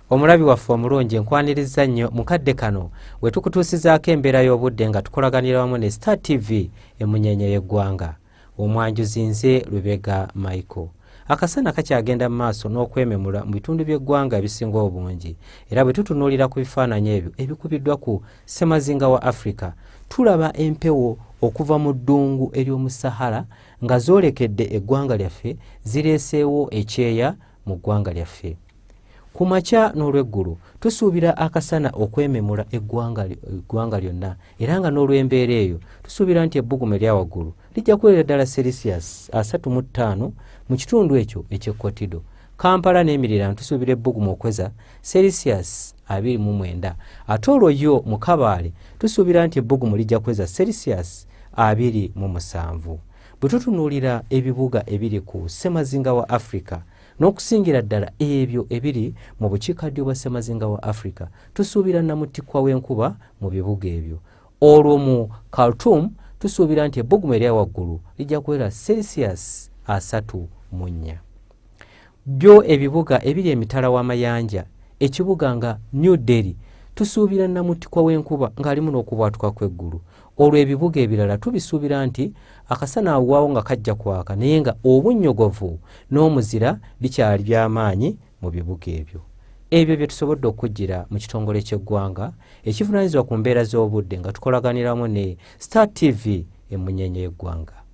Omulabi waffe omulungi nkwaniriza nnyo mukadde kano we tukutuusizaako embeera y'obudde nga tukolaganira wamu ne Star TV emunyenye y'eggwanga. Omwanjuzi nze Lubega Michael. Akasana kakyagenda mu maaso n'okwememula mu bitundu by'eggwanga ebisinga obungi. Era bwe tutunuulira ku bifaananyi ebyo ebikubiddwa ku ssemazinga wa Africa, tulaba empewo okuva mu ddungu ery'omu Sahara nga zoolekedde eggwanga lyaffe zireeseewo ekyeya mu ggwanga lyaffe. Ku makya n'olw'eggulu tusuubira akasana okwememula eggwanga lyonna era nga n'olw'embeera eyo tusuubira nti ebbugumu erya waggulu lijja kubeera ddala Celsius 35 mu kitundu ekyo eky'ekkotido. Kampala n'emirirano tusuubira ebbugumu okweza Celsius 29 ate olwo yo mu Kabaale tusuubira nti ebbugumu lijja kweza Celsius 27. Bwe tutunuulira ebibuga ebiri ku ssemazinga wa Africa n'okusingira ddala ebyo ebiri mu bukiikaddyo bwa ssemazinga wa Africa tusuubira namutikwa w'enkuba mu bibuga ebyo. Olwo mu Khartoum tusuubira nti ebbugumu erya waggulu lijja kubeera Celsius 34. Byo ebibuga ebiri emitala w'amayanja ekibuga nga New Delhi tusuubira namutikwa w'enkuba ng'alimu n'okubwatuka kw'eggulu. Olwo ebibuga ebirala tubisuubira nti akasana awaawo nga kajja kwaka naye nga obunnyogovu n'omuzira bikyali by'amaanyi mu bibuga ebyo. Ebyo bye tusobodde okujjira mu kitongole ky'eggwanga ekivunaanyizibwa ku mbeera z'obudde nga tukolaganiramu ne Star TV emunyenye y'eggwanga.